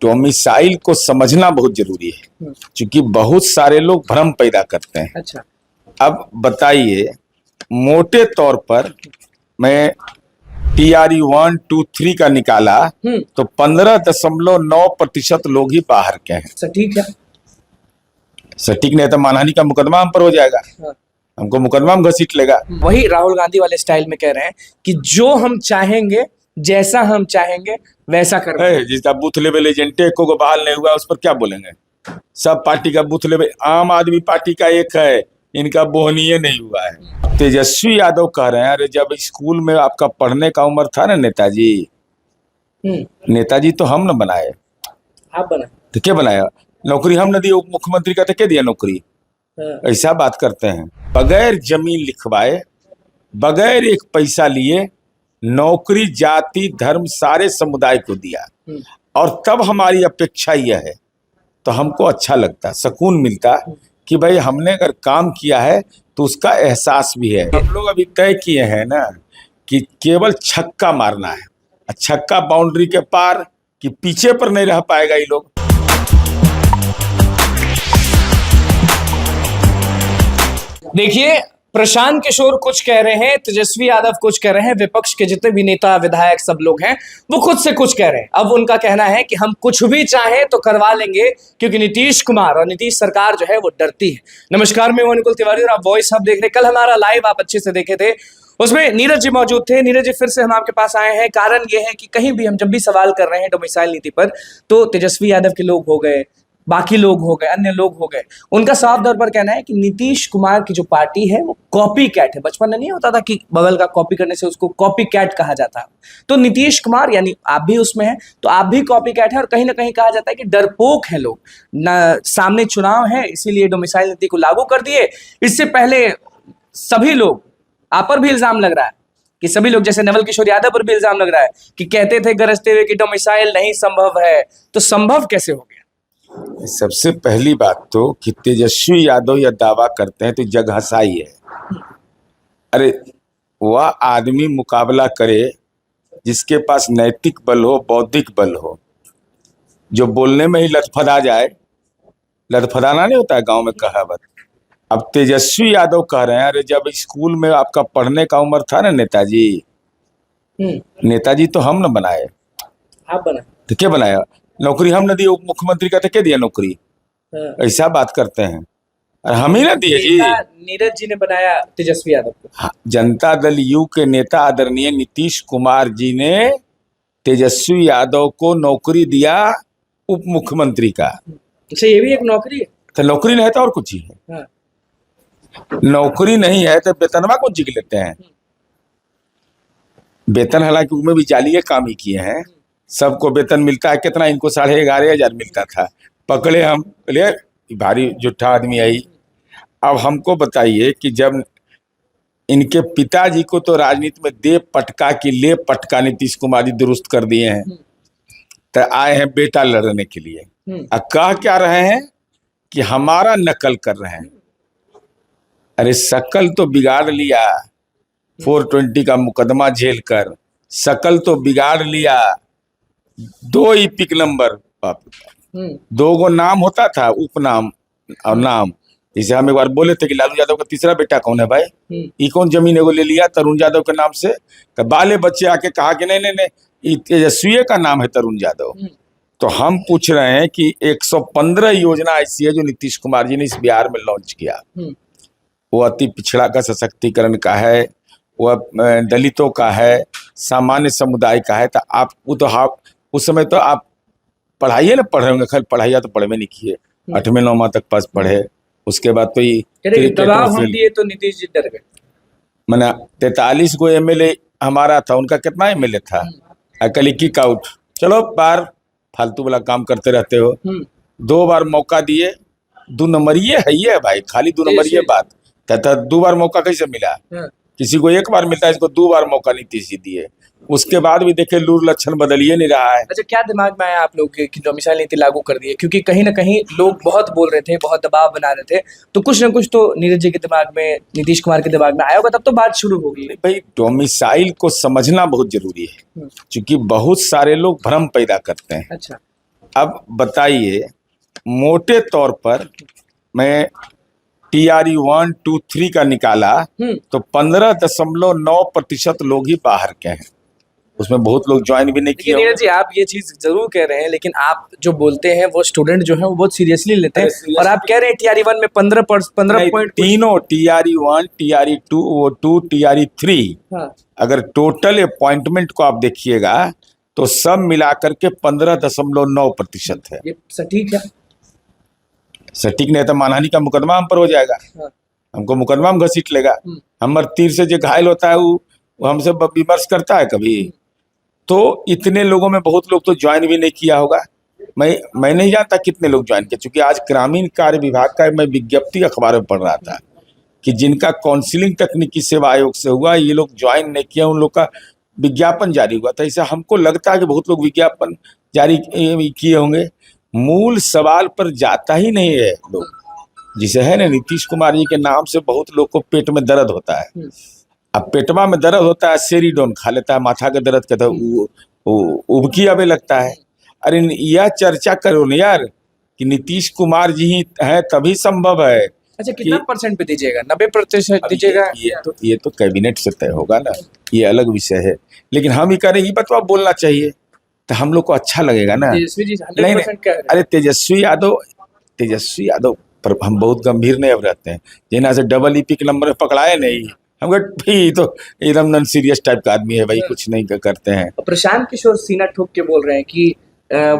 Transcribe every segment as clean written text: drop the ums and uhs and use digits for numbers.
Domicile को समझना बहुत जरूरी है, क्योंकि बहुत सारे लोग भ्रम पैदा करते हैं। अच्छा, अब बताइए, मोटे तौर पर मैं TRE 1, 2, 3 का निकाला तो 15.9% लोग ही बाहर के हैं। सटीक है। सटीक नहीं तो मानहानि का मुकदमा हम पर हो जाएगा, हमको मुकदमा में घसीट लेगा। वही राहुल गांधी वाले स्टाइल में कह रहे हैं कि जो हम चाहेंगे, जैसा हम चाहेंगे वैसा कर। जिसका बूथ लेवल एजेंट एको को बहाल नहीं हुआ उस पर क्या बोलेंगे? सब पार्टी का बूथ लेवल, आम आदमी पार्टी का एक है, इनका बोहनीय नहीं हुआ है। तेजस्वी यादव कह रहे हैं, अरे जब स्कूल में आपका पढ़ने का उम्र था ना नेताजी, नेताजी तो हम न बनाए, आप बनाए तो क्या बनाया? नौकरी हम न दिए, उप मुख्यमंत्री का तो क्या दिया नौकरी? ऐसा बात करते हैं। बगैर जमीन लिखवाए, बगैर एक पैसा लिए नौकरी जाति धर्म सारे समुदाय को दिया, और तब हमारी अपेक्षा यह है, तो हमको अच्छा लगता, सुकून मिलता कि भाई हमने अगर काम किया है तो उसका एहसास भी है। हम लोग अभी तय किए हैं ना कि केवल छक्का मारना है, छक्का बाउंड्री के पार कि पीछे पर नहीं रह पाएगा ये लोग। देखिए, प्रशांत किशोर कुछ कह रहे हैं, तेजस्वी यादव कुछ कह रहे हैं, विपक्ष के जितने भी नेता विधायक सब लोग हैं वो खुद से कुछ कह रहे हैं। अब उनका कहना है कि हम कुछ भी चाहें तो करवा लेंगे, क्योंकि नीतीश कुमार और नीतीश सरकार जो है वो डरती है। नमस्कार, मैं अनुकुल तिवारी और आप वॉइस हब देख रहे। कल हमारा लाइव आप अच्छे से देखे थे, उसमें नीरज जी मौजूद थे। नीरज जी, फिर से हम आपके पास आए हैं। कारण ये है कि कहीं भी हम जब भी सवाल कर रहे हैं डोमिसाइल नीति पर, तो तेजस्वी यादव के लोग हो गए, बाकी लोग हो गए, अन्य लोग हो गए, उनका साफ तौर पर कहना है कि नीतीश कुमार की जो पार्टी है वो कॉपी कैट है। बचपन में नहीं होता था कि बगल का कॉपी करने से उसको कॉपी कैट कहा जाता है, तो नीतीश कुमार यानी आप भी उसमें हैं, तो आप भी कॉपी कैट है। और कहीं ना कहीं कहा जाता है कि डरपोक है लोग, सामने चुनाव है इसीलिए डोमिसाइल नीति को लागू कर दिए। इससे पहले सभी लोग, आप पर भी इल्जाम लग रहा है कि सभी लोग, जैसे नवल किशोर यादव पर भी इल्जाम लग रहा है कि कहते थे गरजते हुए कि डोमिसाइल नहीं संभव है, तो संभव कैसे हो गया? सबसे पहली बात तो कि तेजस्वी यादव यह दावा करते हैं तो जगहसाई है। अरे वह आदमी मुकाबला करे जिसके पास नैतिक बल हो, बौद्धिक बल हो, जो बोलने में ही लथपथा जाए। लथपथाना नहीं होता है गांव में कहावत। अब तेजस्वी यादव कह रहे हैं, अरे जब स्कूल में आपका पढ़ने का उम्र था ना नेताजी, नेताजी तो हम न बनाए, आप बनाए, तो क्या बनाया? नौकरी हम न दिए, उप मुख्यमंत्री का तो क्या दिया नौकरी? ऐसा बात करते हैं, और हम ही ना दिए जी। नीरज जी ने बनाया तेजस्वी यादव को। हाँ, जनता दल यू के नेता आदरणीय नीतीश कुमार जी ने तेजस्वी यादव को नौकरी दिया उप मुख्यमंत्री का। अच्छा, ये भी एक नौकरी है? तो नौकरी नहीं है तो और कुछ ही है। नौकरी नहीं है तो वेतनवा को जिग लेते हैं। वेतन हालांकि उनमें भी जालिए काम ही किए हैं। सबको वेतन मिलता है, कितना इनको 11,500 मिलता था। पकड़े हम, बोले भारी जुट्ठा आदमी आई। अब हमको बताइए कि जब इनके पिताजी को तो राजनीति में दे पटका की ले पटका नीतीश कुमार जी दुरुस्त कर दिए हैं, तो आए हैं बेटा लड़ने के लिए। अब कह क्या रहे हैं कि हमारा नकल कर रहे हैं। अरे शकल तो बिगाड़ लिया, 420 का मुकदमा झेल कर शकल तो बिगाड़ लिया। 2 ही पिक नंबर, 2 गो नाम होता था, उपनाम और नाम। जैसे हम एक बार बोले थे कि लालू यादव का तीसरा बेटा कौन है भाई, ये कौन जमीन एगो ले लिया तरुण यादव के नाम से। तो बाले बच्चे आके कहा कि नहीं नहीं नहीं, तेजस्वी का नाम है तरुण यादव। तो हम पूछ रहे हैं कि 115 योजना ऐसी है जो नीतीश कुमार जी ने इस बिहार में लॉन्च किया। वो अति पिछड़ा का सशक्तिकरण का है, वह दलितों का है, सामान्य समुदाय का है। तो आप वो तो आप उस समय तो आप पढ़ाइए ना, पढ़े होंगे, खैर पढ़ाइया तो पढ़े में नहीं किए, 8वीं 9वीं तक पास पढ़े। उसके बाद तो ये दबाव हम दिए तो नीतीश जी डर गए। मैंने 43 गो MLA हमारा था, उनका कितना MLA था? अकल किक आउट। चलो बार फालतू वाला काम करते रहते हो। 2 बार मौका दिए, 2 नंबरिए है ये भाई, खाली 2 नंबरिए बात। 2 बार मौका कैसे मिला? किसी को 1 बार मिलता है, इसको 2 बार मौका नीतीश जी दिए। उसके बाद भी देखे लूर लक्षण बदलिए नहीं रहा है। अच्छा, क्या दिमाग में आया आप लोग कि डोमिसाइल नीति लागू कर दिए? क्योंकि कहीं ना कहीं लोग बहुत बोल रहे थे, बहुत दबाव बना रहे थे, तो कुछ ना कुछ तो नीरज जी के दिमाग में, नीतीश कुमार के दिमाग में आया होगा, तब तो बात शुरू होगी। भाई डोमिसाइल को समझना बहुत जरूरी है, क्योंकि बहुत सारे लोग भ्रम पैदा करते हैं। अच्छा, अब बताइए, मोटे तौर पर मैं TRE 1, 2, 3 का निकाला तो 15.9% लोग ही बाहर के हैं। उसमें बहुत लोग ज्वाइन भी नहीं किए देखिए नीरज होंगे। जी, आप ये चीज जरूर कह रहे हैं, लेकिन आप जो बोलते हैं वो स्टूडेंट जो है वो बहुत सीरियसली लेते हैं। और आप कह रहे हैं TRE 1 में 15 नहीं, पॉइंट तीनों TRE 1, TRE 2, वो 2, TRE 3, हाँ, अगर टोटल अपॉइंटमेंट को आप देखिएगा तो सब मिलाकर के 15.9% है। ये सटीक है। सटीक नहीं तो मानहानि का मुकदमा हम पर हो जाएगा, हाँ, हमको मुकदमा में घसीट लेगा। हमर तीर से जो घायल होता है वो हमसे विमर्श करता है कभी? तो इतने लोगों में बहुत लोग तो ज्वाइन भी नहीं किया होगा। मैं नहीं जानता कितने लोग ज्वाइन किए, क्योंकि आज ग्रामीण कार्य विभाग का मैं विज्ञप्ति अखबार में पढ़ रहा था कि जिनका काउंसिलिंग तकनीकी सेवा आयोग से हुआ, ये लोग ज्वाइन नहीं किया, उन लोग का विज्ञापन जारी हुआ था। ऐसा हमको लगता है कि बहुत लोग विज्ञापन जारी किए होंगे। मूल सवाल पर जाता ही नहीं है लोग। जिसे है ना, नीतीश कुमार जी के नाम से बहुत लोग को पेट में दर्द होता है। अब पेटवा में दर्द होता है, सेरीडोन खा लेता है, माथा का दर्द कहता है, उबकी आवे लगता है। अरे यह चर्चा करो ना यार कि नीतीश कुमार जी ही हैं तभी संभव है। अच्छा कितना परसेंट पे दीजिएगा? 90% दीजिएगा? ये तो कैबिनेट से तय होगा ना, ये अलग विषय है। लेकिन हम ही करें, ये बतवा बोलना चाहिए तो हम लोग को अच्छा लगेगा ना। तेजस्वी जी नहीं 100% कह रहे हैं। अरे तेजस्वी यादव पर हम बहुत गंभीर नहीं अब रहते हैं। जिन्हें से डबल ईपी के नंबर पकड़ाए नहीं, हम भाई तो एकदम नॉन सीरियस टाइप का आदमी है भाई, कुछ नहीं करते हैं। प्रशांत किशोर सीना ठोक के बोल रहे हैं कि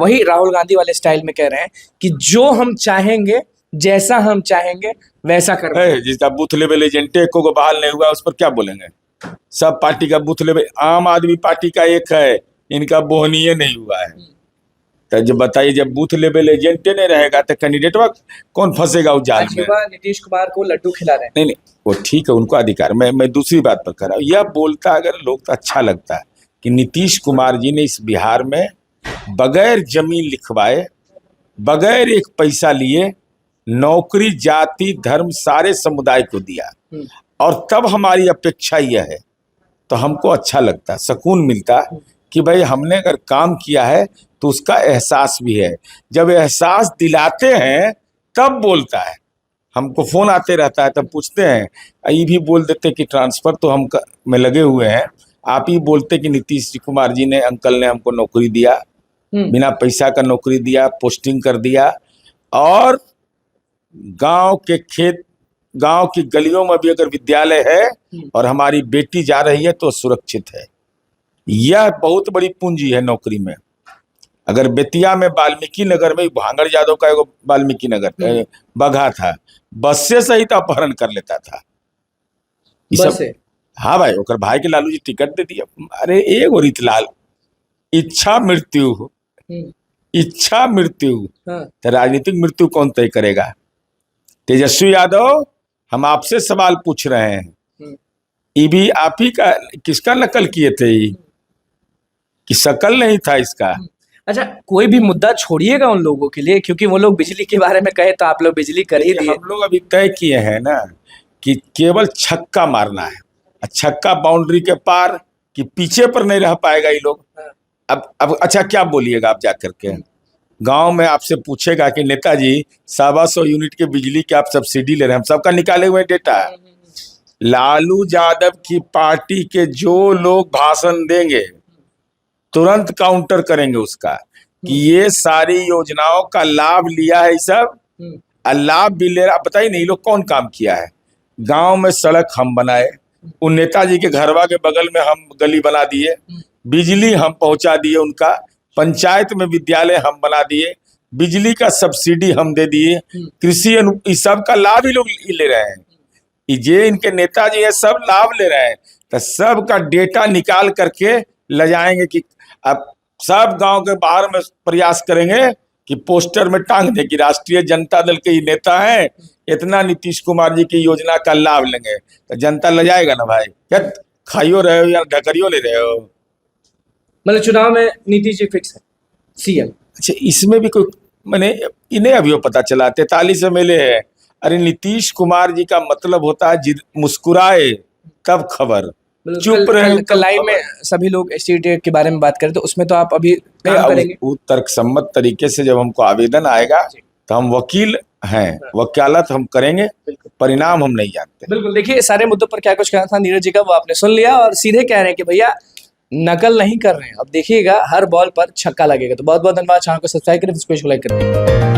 वही राहुल गांधी वाले स्टाइल में कह रहे हैं कि जो हम चाहेंगे, जैसा हम चाहेंगे वैसा करेंगे। जिसका बूथ लेवल एजेंटे को बहाल नहीं हुआ, उस पर क्या बोलेंगे? सब पार्टी का बूथ लेवल, आम आदमी पार्टी का एक है, इनका बोहनीय नहीं हुआ है। तो जब बताइए, जब बूथ लेवल एजेंटे नहीं रहेगा तो कैंडिडेट कौन फंसेगा उस जाल में? नीतीश कुमार को लड्डू खिला रहे हैं। नहीं वो ठीक है, उनको अधिकार। मैं दूसरी बात पर कर रहा हूँ। यह बोलता अगर लोग तो अच्छा लगता है कि नीतीश कुमार जी ने इस बिहार में बगैर जमीन लिखवाए, बगैर एक पैसा लिए नौकरी जाति धर्म सारे समुदाय को दिया, और तब हमारी अपेक्षा यह है तो हमको अच्छा लगता, सुकून मिलता कि भाई हमने अगर काम किया है तो उसका एहसास भी है। जब एहसास दिलाते हैं तब बोलता है। हमको फोन आते रहता है, तब पूछते हैं, ये भी बोल देते कि ट्रांसफर तो हम में लगे हुए हैं, आप ही बोलते कि नीतीश कुमार जी ने, अंकल ने हमको नौकरी दिया, बिना पैसा का नौकरी दिया, पोस्टिंग कर दिया, और गांव के खेत, गांव की गलियों में भी अगर विद्यालय है और हमारी बेटी जा रही है तो सुरक्षित है। यह बहुत बड़ी पूंजी है नौकरी में। अगर बेतिया में वाल्मीकि नगर में, भांगड़ यादव का एगो वाल्मीकि नगर बघा था, बस से सहित अपहरण कर लेता था। बस से? हाँ भाई, ओकर भाई के लालू जी टिकट दे दिया। अरे एगो रीतलाल, इच्छा मृत्यु, इच्छा मृत्यु, तो राजनीतिक मृत्यु कौन तय करेगा? तेजस्वी यादव, हम आपसे सवाल पूछ रहे हैं, ये भी आप ही का, किसका नकल किए थे? कि शकल नहीं था इसका? अच्छा कोई भी मुद्दा छोड़िएगा उन लोगों के लिए, क्योंकि वो लोग बिजली के बारे में कहे तो आप लोग बिजली कर ही दिए। हम लोग अभी तय किए हैं ना कि केवल छक्का मारना है, छक्का बाउंड्री के पार कि पीछे पर नहीं रह पाएगा ये लोग। अब अच्छा क्या बोलिएगा आप जाकर के गांव में, आपसे पूछेगा कि नेताजी 125 यूनिट के बिजली की आप सब्सिडी ले रहे हैं, हम सबका निकाले हुए डेटा है। लालू यादव की पार्टी के जो लोग भाषण देंगे तुरंत काउंटर करेंगे उसका कि ये सारी योजनाओं का लाभ लिया है सब, और लाभ भी ले रहा। बताइए नहीं लोग कौन काम किया है? गांव में सड़क हम बनाए, उन नेताजी के घरवा के बगल में हम गली बना दिए, बिजली हम पहुंचा दिए उनका, पंचायत में विद्यालय हम बना दिए, बिजली का सब्सिडी हम दे दिए, कृषि इस सब का लाभ ही लोग ले रहे हैं। ये इनके नेताजी है, सब लाभ ले रहे हैं। तो सब का डेटा निकाल करके ले जाएंगे कि अब सब गांव के बाहर में प्रयास करेंगे कि पोस्टर में टांग दे कि राष्ट्रीय जनता दल के नेता हैं, इतना नीतीश कुमार जी की योजना का लाभ लेंगे। तो जनता ले जाएगा ना भाई, क्या खाइयो रहे हो या ढकरियो ले रहे हो? मतलब चुनाव में नीतीश जी फिक्स है सीएम। अच्छा इसमें भी कोई, मैंने इन्हें अभी वो पता चला 43 MLA है। अरे नीतीश कुमार जी का मतलब होता है मुस्कुराए तब खबर, चुप रहे कल लाइव में सभी लोग एसटीटी के बारे में बात करें तो उसमें तो आप अभी काम करेंगे। वो तर्कसम्मत तरीके से जब हमको आवेदन आएगा तो हम वकील हैं, वकालत हम करेंगे, परिणाम हम नहीं जानते। बिल्कुल, देखिए सारे मुद्दों पर क्या कुछ कहना था नीरज जी का वो आपने सुन लिया और सीधे कह रहे हैं कि भैया नकल नहीं कर रहे हैं, अब देखिएगा हर बॉल पर छक्का लगेगा। तो बहुत बहुत धन्यवाद, चैनल को सब्सक्राइब करें, इस पेज को लाइक करें।